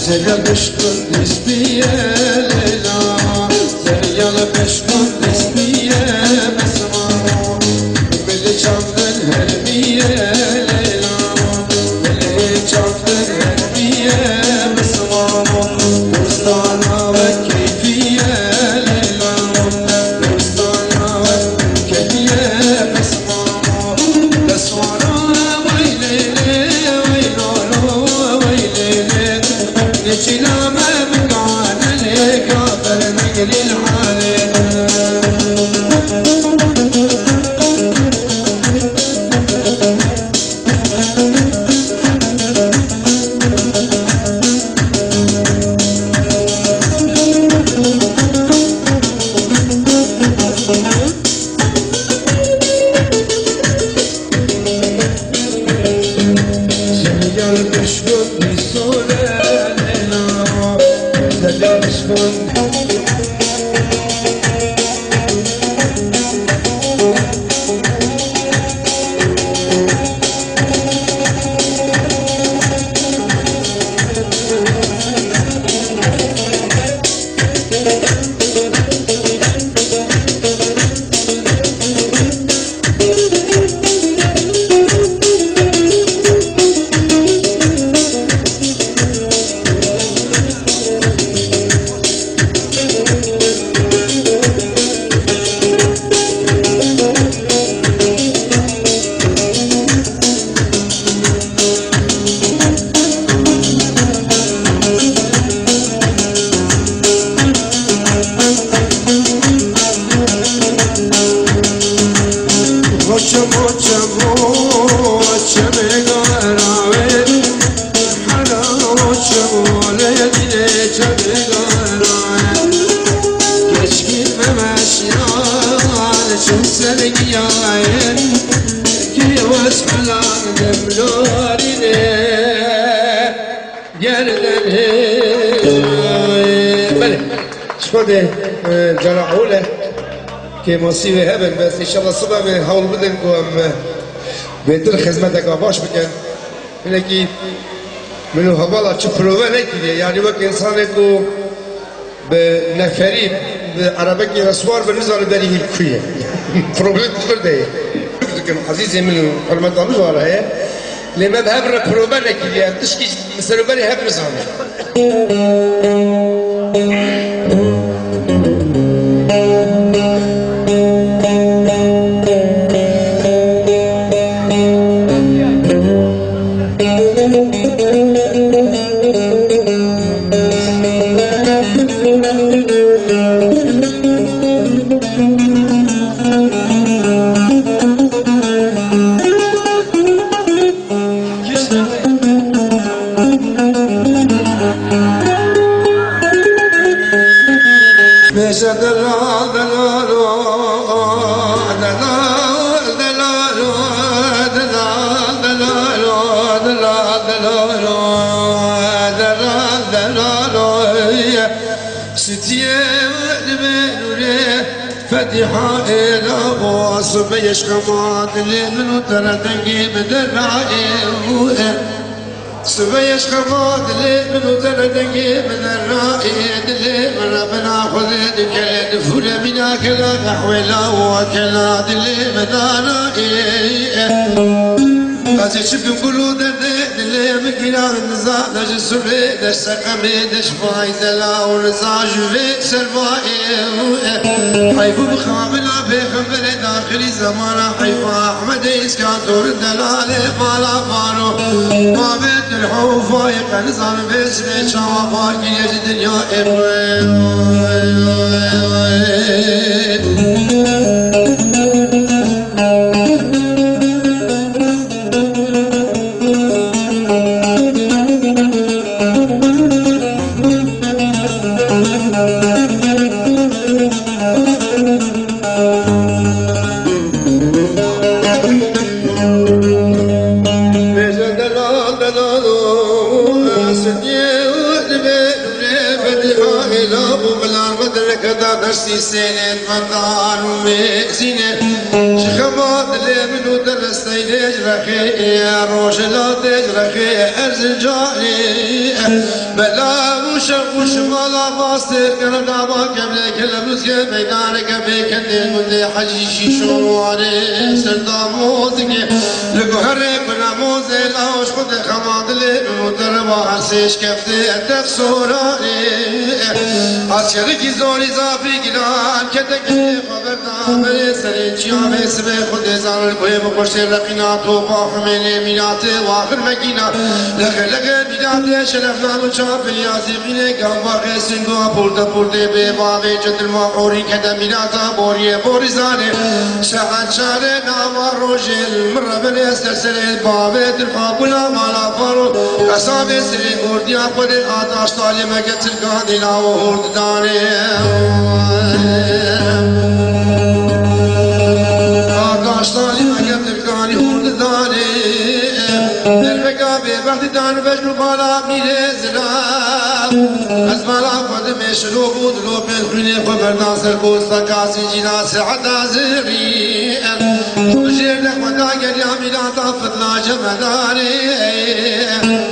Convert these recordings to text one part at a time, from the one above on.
Zerya beşkun nisbiye Leyla Zerya beşkun nisbiye Mesma Beli çaldın hermiye Leyla Beli çaldın hermiye Mesma Dostana ve keyfiye Leyla Dostana ve keyfiye Mesma Desvara vay Leyla vay Lolo vay Leyla نجلامه مقعد الكافر نقل الحالي Zeyal beşkut nisole شكون جرعوله كي مصيبه هبل بس ان شاء الله الصبح بنحاول بدنكم بيتر خدمتك باش بكن لكن منو هوالا تشوفوا نكدي يعني وقت انسان يكو بنفري بعربك اسوار بالنظر دريه الكويه بروبليم برده لكن عزيزي منو حرمت الله ولا هي لما بهبر بروبليم نكدي تشكي مثلا بالي هبر زمان فتحة إلى واصب يشخمات اللي منو ترى تنقي بدرعي سبيش خمات اللي منو ترى تنقي بدرعي اللي من ربنا خذ دكان فولا منا كلا نحولا وكلا اللي مدانا قاسي شبكم كلو دلي مكينا النزاع داش السبي داش سقمي داش فايزلا ونزاع جوفي سرفائي حيفو بخاملا بخمر داخلي زمانا حيفا احمد اسكان دور الدلالي مالا فارو ما بيت الحوفا يقى نظام باسمي شاما باقي يجد دنيا لكدا درسي سنة مدار ومزينة شخمات اللي منو درستي لجرخي روش لا تجرخي أرز جاري بلا وش مالا باستر كندا ما قبل كل بلوزك ميدانك بيكن قد حجيشي شواري سردام موزك لقهر بنا موزي لاوش خد خماد اللي مدربا عرسيش كفتي أدف سوراني عسكري زوري زافي قلان كتك خبردان بري سرين شيامي سبي خد زار الكوي بقشت رقينا توبا حميني ميناتي واخر مكينا لغل ميناتي شلفنا مشاف الياسقين قام غيسن قوا بوردا ببابي جد المحوري كدا ميناتا بوري بوريزاني شعن شارنا وروجل مرة بني سلسل بابي ترفابنا مالا فرو أصابي سرين قرديا قد الآتاش طالي مكتل قادنا وهورد داني آتاش طالي مكتل قادنا وهورد داني الرقابي بعد دان بجنو بالا ميلي زلام أزمالا قد مشلو بودلو بالخلي خبردان سرقوستا كاسي جينا سعدا زري تجير لك وداقل يا ميلاتا فتلا جمداني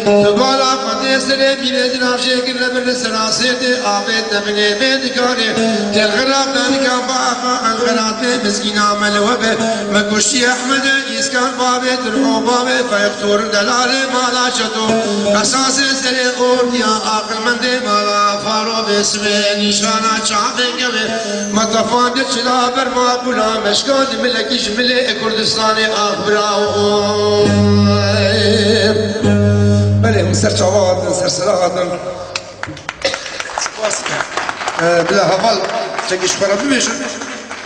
تبالا قد سري ميلي زلام شكل لبن سراسيتي آبت نبني بيدكاني تلغراب دانكا بابا الغرات مسكينا ملوبة مكوشي أحمد إسكان بابي ترحو بابي فيقتور دلالي مالا شتو أساس سري قوم يا عقل من دي مالا فارو باسمي نشانا شعبي قبي مطفان دشلا برما بلا مشكال ملكي جملي كردستاني أخبراو بله مسر چاوات مسر سراغاتن بلا هفال چکش خورا بمیشن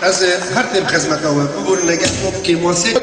از هر تیم خدمت آوه ببور نگه مبکی موسیقی